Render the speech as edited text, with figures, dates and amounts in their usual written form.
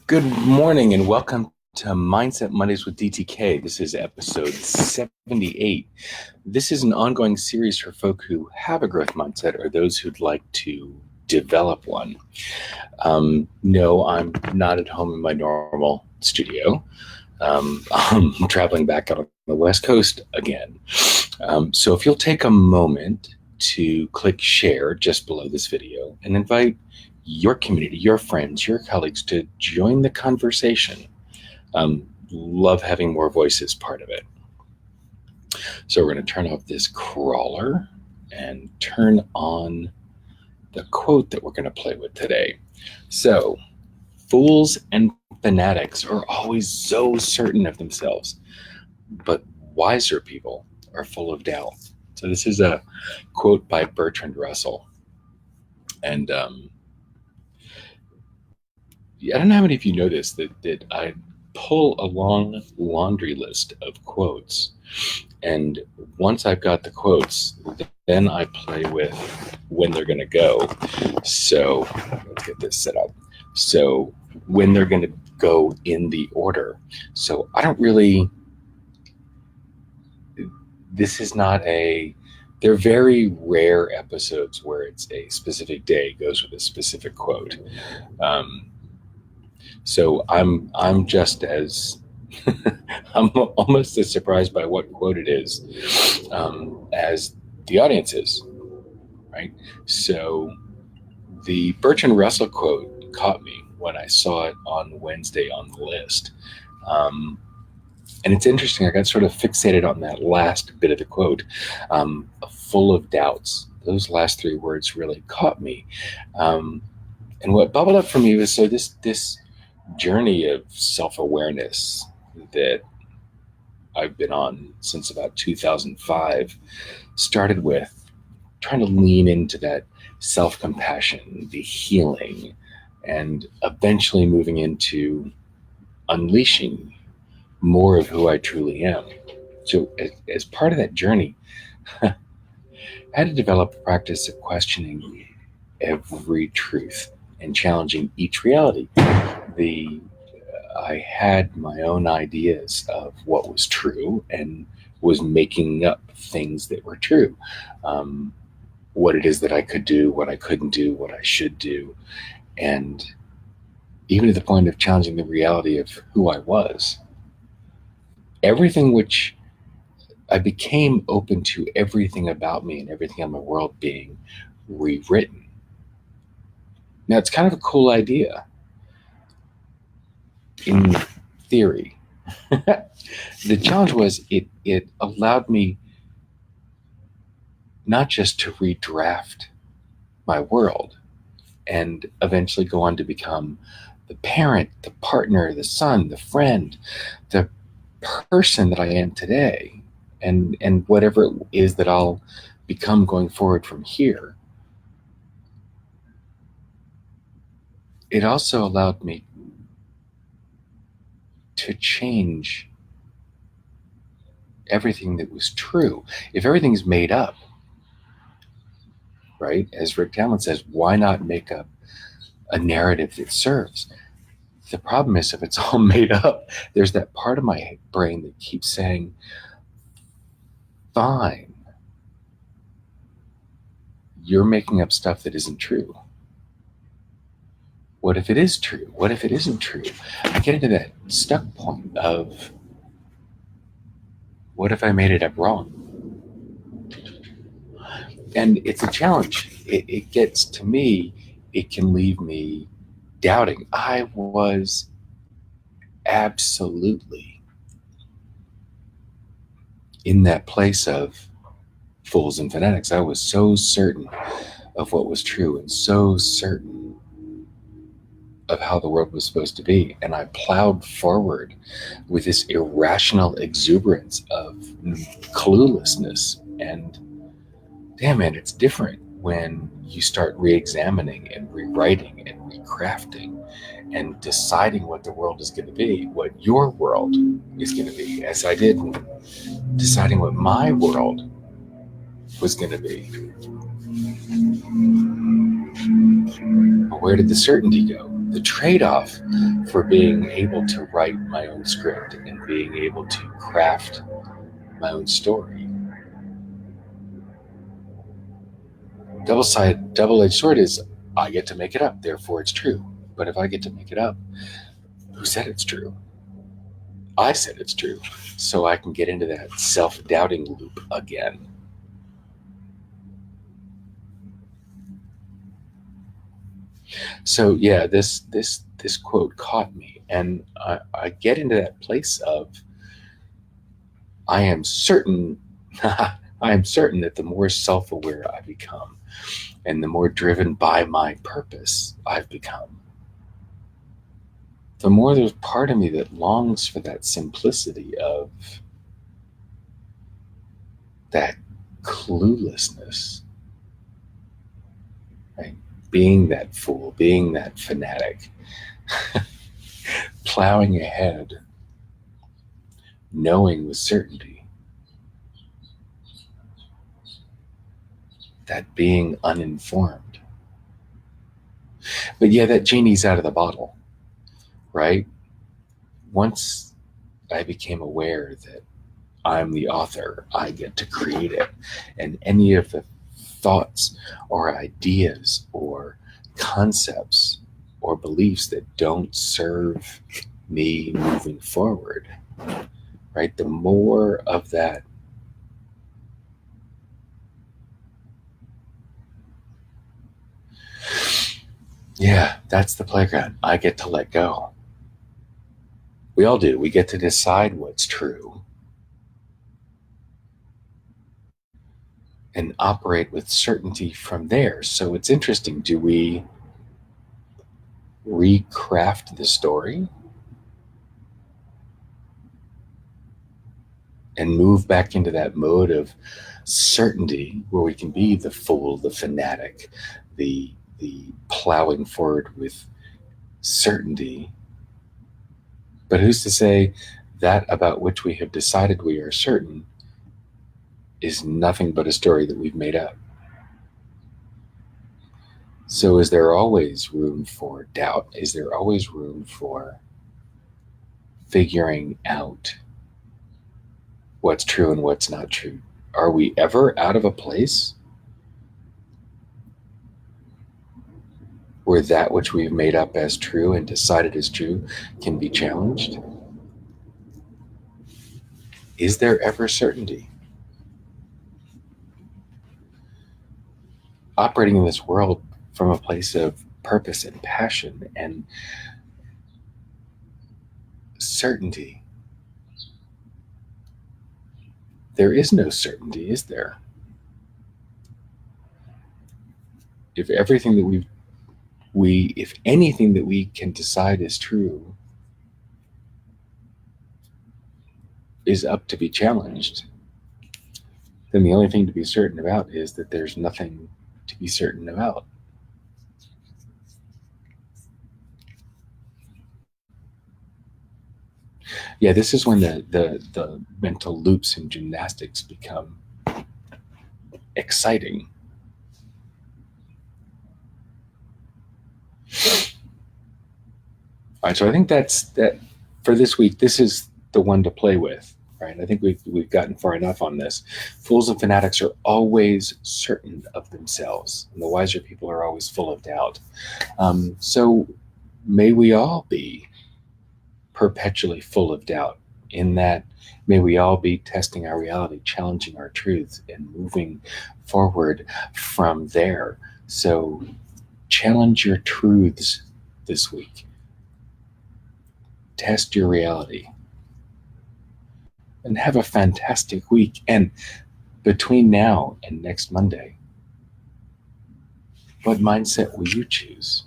Good morning and welcome to Mindset Mondays with DTK. This is episode 78. This is an ongoing series for folk who have a growth mindset or those who'd like to develop one. No, I'm not at home in my normal studio. I'm traveling back out on the West Coast again. So if you'll take a moment to click share just below this video and invite your community, your friends, your colleagues to join the conversation. Love having more voices part of it. So we're going to turn off this crawler and turn on the quote that we're going to play with today. So, fools and fanatics are always so certain of themselves, but wiser people are full of doubt. So this is a quote by Bertrand Russell. And I don't know how many of you know this, that I pull a long laundry list of quotes. And once I've got the quotes, then I play with when they're going to go. So let's get this set up. So when they're going to go in the order. So I don't really, this is not they're very rare episodes where it's a specific day goes with a specific quote. So I'm just as I'm almost as surprised by what quote it is as the audience is, right? So the Bertrand Russell quote caught me when I saw it on Wednesday on the list. And it's interesting, I got sort of fixated on that last bit of the quote, full of doubts. Those last three words really caught me. And what bubbled up for me was, so this journey of self-awareness that I've been on since about 2005 started with trying to lean into that self-compassion, the healing, and eventually moving into unleashing more of who I truly am. So as part of that journey, I had to develop a practice of questioning every truth and challenging each reality. I had my own ideas of what was true and was making up things that were true. What it is that I could do, what I couldn't do, what I should do. And even to the point of challenging the reality of who I was. Everything which I became open to, everything about me and everything in my world being rewritten. Now, it's kind of a cool idea in theory. The challenge was it allowed me not just to redraft my world and eventually go on to become the parent, the partner, the son, the friend, the person that I am today, and whatever it is that I'll become going forward from here. It also allowed me to change everything that was true. If everything's made up, right? As Rick Talman says, why not make up a narrative that serves? The problem is, if it's all made up, there's that part of my brain that keeps saying, fine, you're making up stuff that isn't true. What if it is true? What if it isn't true? I get into that stuck point of, what if I made it up wrong? And it's a challenge. It gets to me, it can leave me doubting. I was absolutely in that place of fools and fanatics. I was so certain of what was true and so certain of how the world was supposed to be. And I plowed forward with this irrational exuberance of cluelessness. And damn it, it's different when you start re-examining and rewriting and recrafting and deciding what the world is going to be, what your world is going to be, as I did deciding what my world was going to be. But where did the certainty go? The trade-off for being able to write my own script and being able to craft my own story, double-edged sword is I get to make it up, therefore it's true. But if I get to make it up, who said it's true? I said it's true. So I can get into that self-doubting loop again. So yeah, this quote caught me, and I get into that place of I am certain I am certain that the more self-aware I become and the more driven by my purpose I've become, the more there's part of me that longs for that simplicity of that cluelessness, right? Being that fool, being that fanatic, plowing ahead, knowing with certainty, that being uninformed. But yeah, that genie's out of the bottle, right? Once I became aware that I'm the author, I get to create it, and any of the thoughts or ideas or concepts or beliefs that don't serve me moving forward, right? The more of that that's the playground. I get to let go. We all do. We get to decide what's true and operate with certainty from there. So it's interesting. Do we recraft the story and move back into that mode of certainty where we can be the fool, the fanatic, the plowing forward with certainty? But who's to say that about which we have decided we are certain is nothing but a story that we've made up? So is there always room for doubt? Is there always room for figuring out what's true and what's not true? Are we ever out of a place where that which we've made up as true and decided is true can be challenged? Is there ever certainty? Operating in this world from a place of purpose and passion and certainty, there is no certainty, is there? If everything that if anything that we can decide is true is up to be challenged, then the only thing to be certain about is that there's nothing to be certain about. Yeah, this is when the mental loops and gymnastics become exciting. All right, so I think that's that for this week. This is the one to play with, right? I think we've gotten far enough on this. Fools and fanatics are always certain of themselves, and the wiser people are always full of doubt. So may we all be perpetually full of doubt. In that, may we all be testing our reality, challenging our truths, and moving forward from there. So challenge your truths this week. Test your reality. And have a fantastic week. And between now and next Monday, what mindset will you choose?